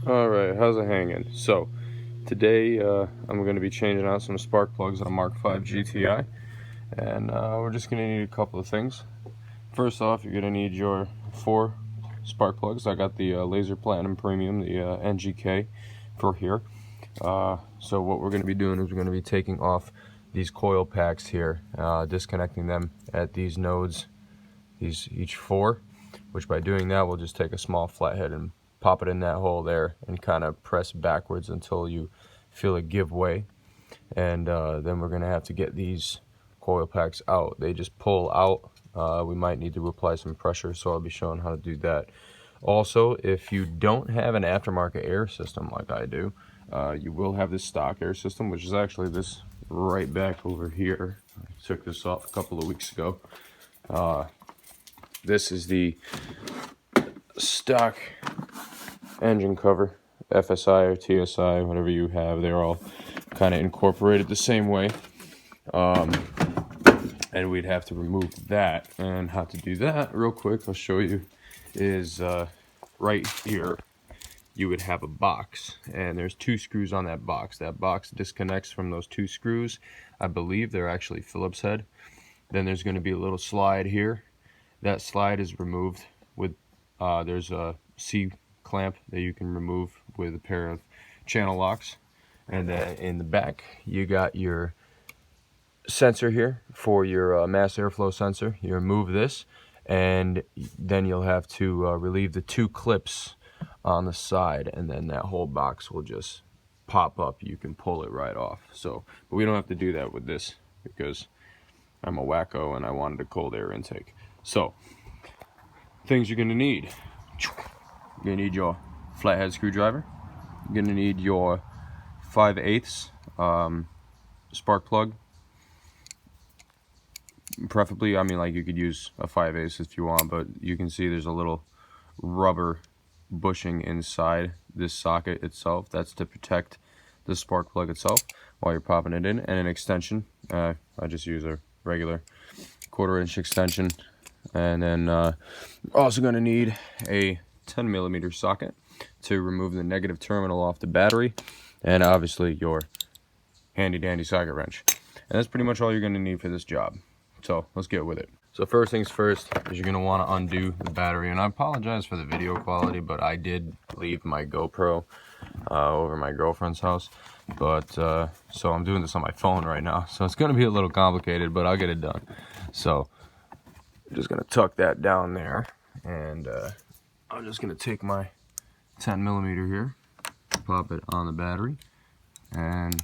Alright, how's it hanging? So, today I'm going to be changing out some spark plugs on a Mk5 GTI, and we're just going to need a couple of things. First off, you're going to need your 4 spark plugs. I got the Laser Platinum Premium, the Mk5 for here. So what we're going to be doing is we're going to be taking off these coil packs here, disconnecting them at these nodes, each 4, which by doing that we'll just take a small flathead and pop it in that hole there and kind of press backwards until you feel it give way, and then we're gonna have to get these coil packs out. They just pull out. We might need to apply some pressure, so I'll be showing how to do that. Also, if you don't have an aftermarket air system like I do, you will have this stock air system, which is actually this right back over here. I took this off a couple of weeks ago. This is the stock engine cover, FSI or TSI, whatever you have. They're all kind of incorporated the same way, and we'd have to remove that. And how to do that real quick, I'll show you, is right here you would have a box, and there's 2 screws on that box. That box disconnects from those 2 screws. I believe they're actually Phillips head. Then there's going to be a little slide here. That slide is removed with there's a C clamp that you can remove with a pair of channel locks, and then in the back you got your sensor here for your mass airflow sensor. You remove this, and then you'll have to relieve the 2 clips on the side, and then that whole box will just pop up. You can pull it right off. So, but we don't have to do that with this because I'm a wacko and I wanted a cold air intake. So, things you're gonna need. You're gonna need your flathead screwdriver. You're gonna need your 5/8 spark plug. Preferably, I mean, like, you could use a 5/8 if you want, but you can see there's a little rubber bushing inside this socket itself. That's to protect the spark plug itself while you're popping it in, and an extension. I just use a regular 1/4 inch extension. And then we're also going to need a 10mm socket to remove the negative terminal off the battery, and obviously your handy dandy socket wrench. And that's pretty much all you're going to need for this job. So let's get with it. So first things first is you're going to want to undo the battery. And I apologize for the video quality, but I did leave my GoPro over my girlfriend's house. But so I'm doing this on my phone right now. So it's going to be a little complicated, but I'll get it done. So I'm just going to tuck that down there. And I'm just going to take my 10mm here, pop it on the battery. And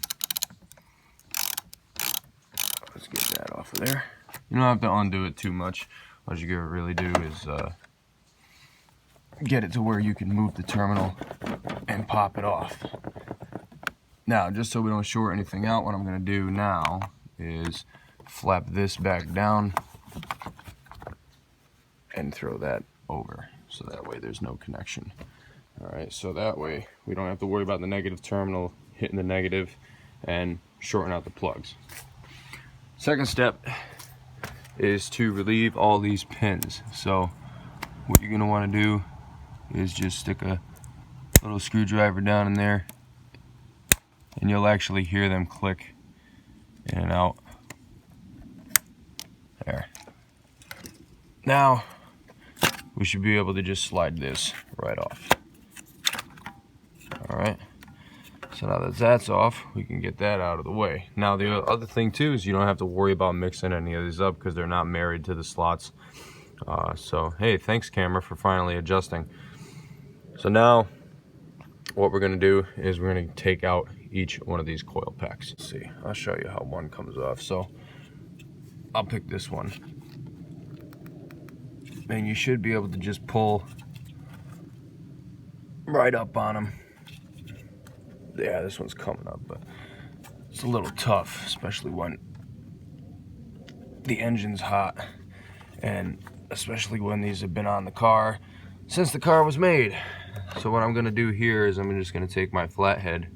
let's get that off of there. You don't have to undo it too much. All you gotta really do is get it to where you can move the terminal and pop it off. Now, just so we don't short anything out, what I'm gonna do now is flap this back down and throw that over, so that way there's no connection. Alright, so that way we don't have to worry about the negative terminal hitting the negative and shorting out the plugs. Second step is to relieve all these pins. So what you're going to want to do is just stick a little screwdriver down in there, and you'll actually hear them click in and out. There. Now we should be able to just slide this right off. Alright, so now that that's off, we can get that out of the way. Now the other thing too is you don't have to worry about mixing any of these up because they're not married to the slots. So hey, thanks camera for finally adjusting. So now what we're going to do is we're going to take out each one of these coil packs. Let's see, I'll show you how one comes off. So I'll pick this one, and you should be able to just pull right up on them. Yeah, this one's coming up, but it's a little tough, especially when the engine's hot, and especially when these have been on the car since the car was made. So what I'm gonna do here is I'm just gonna take my flathead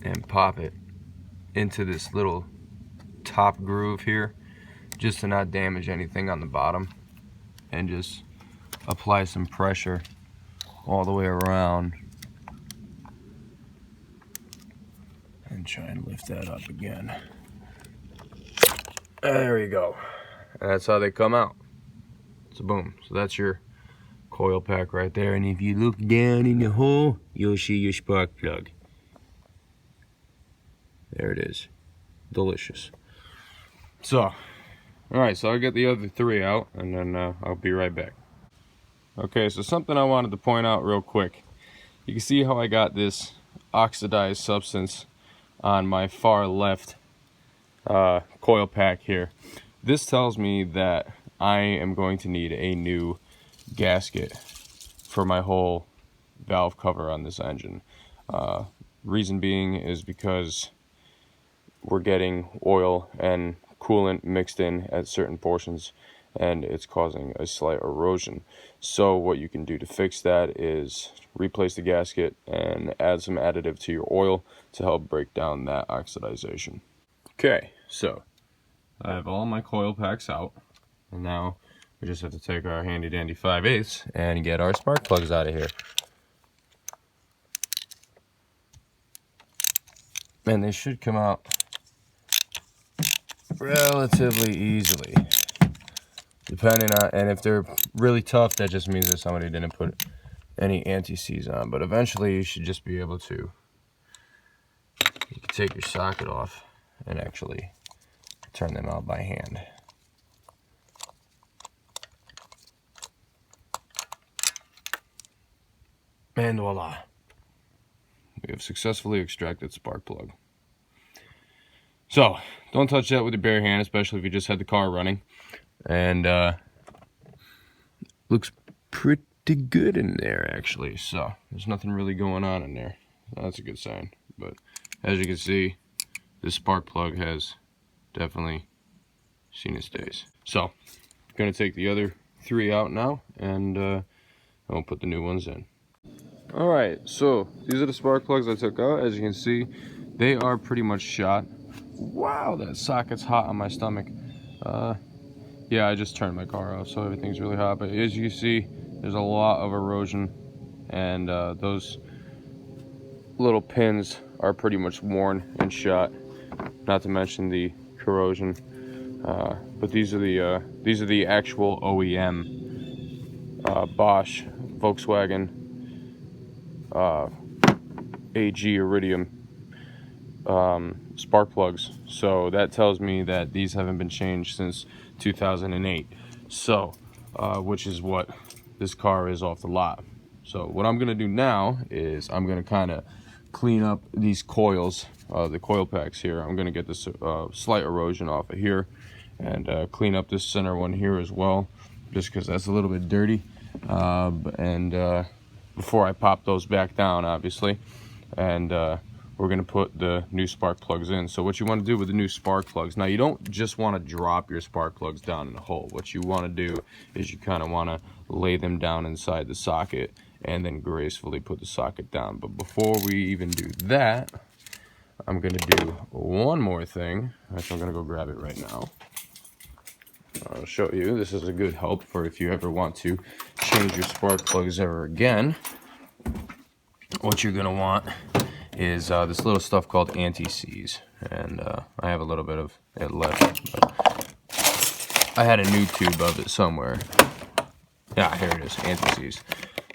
and pop it into this little top groove here, just to not damage anything on the bottom, and just apply some pressure all the way around and try and lift that up again. There you go. And that's how they come out. So boom. So that's your coil pack right there. And if you look down in the hole, you'll see your spark plug. There it is. Delicious. So, alright, so I'll get the other 3 out and then I'll be right back. Okay, so something I wanted to point out real quick. You can see how I got this oxidized substance on my far left coil pack here. This tells me that I am going to need a new gasket for my whole valve cover on this engine. Reason being is because we're getting oil and coolant mixed in at certain portions and it's causing a slight erosion. So what you can do to fix that is replace the gasket and add some additive to your oil to help break down that oxidization. Okay, so I have all my coil packs out and now we just have to take our handy dandy 5/8 and get our spark plugs out of here. And they should come out relatively easily, depending on, and if they're really tough, that just means that somebody didn't put any anti-seize on. But eventually you should just be able to, you can take your socket off and actually turn them out by hand. And voila, we have successfully extracted spark plug. So don't touch that with your bare hand, especially if you just had the car running. And looks pretty good in there actually. So there's nothing really going on in there. So that's a good sign. But as you can see, this spark plug has definitely seen its days. So I'm gonna take the other 3 out now, and I'll put the new ones in. All right, so these are the spark plugs I took out. As you can see, they are pretty much shot. Wow, that socket's hot on my stomach. Yeah, I just turned my car off, so everything's really hot. But as you can see, there's a lot of erosion, and those little pins are pretty much worn and shot. Not to mention the corrosion. But these are the actual OEM Bosch, Volkswagen, AG Iridium spark plugs. So that tells me that these haven't been changed since 2008. So which is what this car is off the lot. So what I'm gonna do now is I'm gonna kind of clean up these coils, the coil packs here. I'm gonna get this slight erosion off of here and clean up this center one here as well, just because that's a little bit dirty. Before I pop those back down, obviously, and we're gonna put the new spark plugs in. So what you want to do with the new spark plugs, now you don't just want to drop your spark plugs down in the hole. What you want to do is you kind of want to lay them down inside the socket and then gracefully put the socket down. But before we even do that, I'm gonna do one more thing. Actually, I'm gonna go grab it right now. I'll show you. This is a good help for if you ever want to change your spark plugs ever again. What you're gonna want is this little stuff called anti-seize, and I have a little bit of it left, but I had a new tube of it somewhere. Yeah, here it is, anti-seize.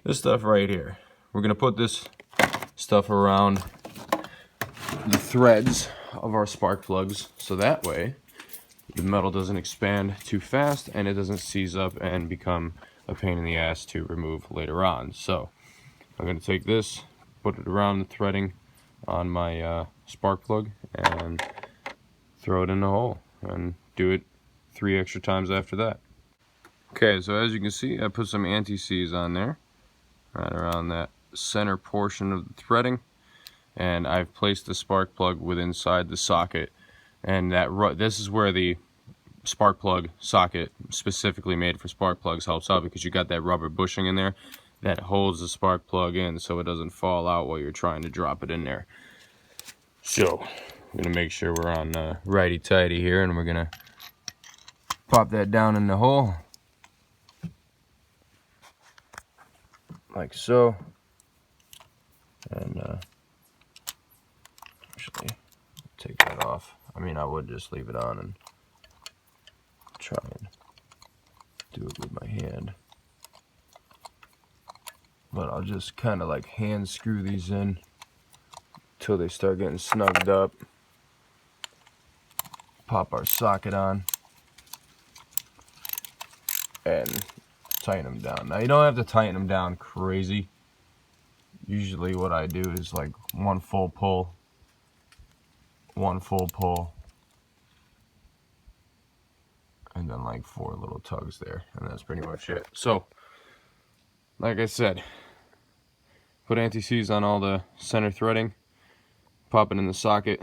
This stuff right here. We're gonna put this stuff around the threads of our spark plugs, so that way the metal doesn't expand too fast and it doesn't seize up and become a pain in the ass to remove later on. So I'm going to take this, put it around the threading on my spark plug and throw it in the hole and do it 3 extra times after that. Okay, so as you can see, I put some anti-seize on there right around that center portion of the threading, and I've placed the spark plug within inside the socket. And this is where the spark plug socket, specifically made for spark plugs, helps out, because you got that rubber bushing in there that holds the spark plug in so it doesn't fall out while you're trying to drop it in there. So I'm gonna make sure we're on righty-tighty here, and we're gonna pop that down in the hole like so. And actually, take that off. I mean, I would just leave it on and try and do it with my hand. But I'll just kind of like hand screw these in until they start getting snugged up. Pop our socket on and tighten them down. Now you don't have to tighten them down crazy. Usually what I do is like one full pull, and then like 4 little tugs there, and that's pretty much it. So like I said, put anti-seize on all the center threading, pop it in the socket,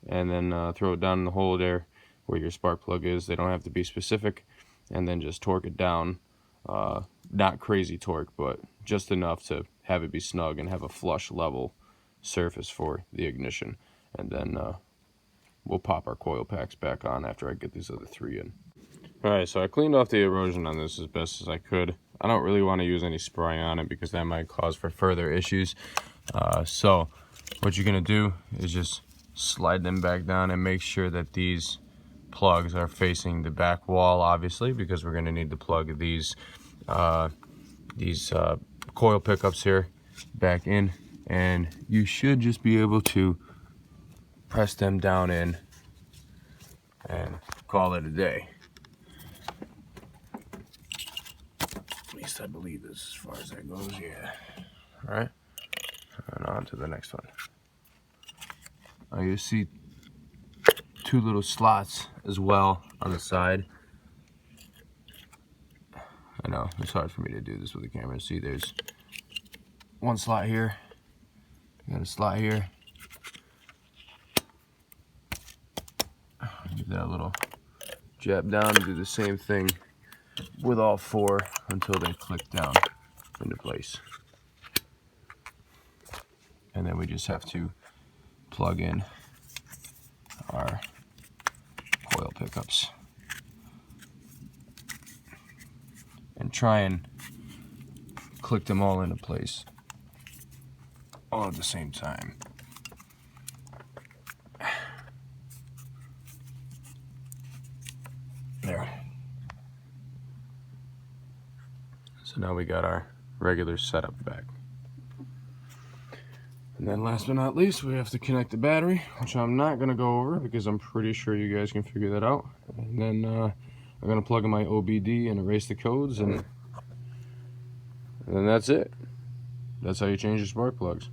and then throw it down in the hole there where your spark plug is. They don't have to be specific. And then just torque it down. Not crazy torque, but just enough to have it be snug and have a flush level surface for the ignition. And then we'll pop our coil packs back on after I get these other 3 in. Alright, so I cleaned off the erosion on this as best as I could. I don't really want to use any spray on it because that might cause for further issues. So what you're going to do is just slide them back down and make sure that these plugs are facing the back wall, obviously, because we're going to need to plug these coil pickups here back in, and you should just be able to press them down in and call it a day. At least I believe this as far as that goes, yeah. All right, and on to the next one. You see 2 little slots as well on the side. I know it's hard for me to do this with the camera. See, there's 1 slot here, you got a slot here. Give that a little jab down and do the same thing with all 4 until they click down into place. And then we just have to plug in our coil pickups and try and click them all into place all at the same time. There. So now we got our regular setup back. And then last but not least, we have to connect the battery, which I'm not going to go over because I'm pretty sure you guys can figure that out. And then I'm going to plug in my OBD and erase the codes, and then that's it. That's how you change your spark plugs.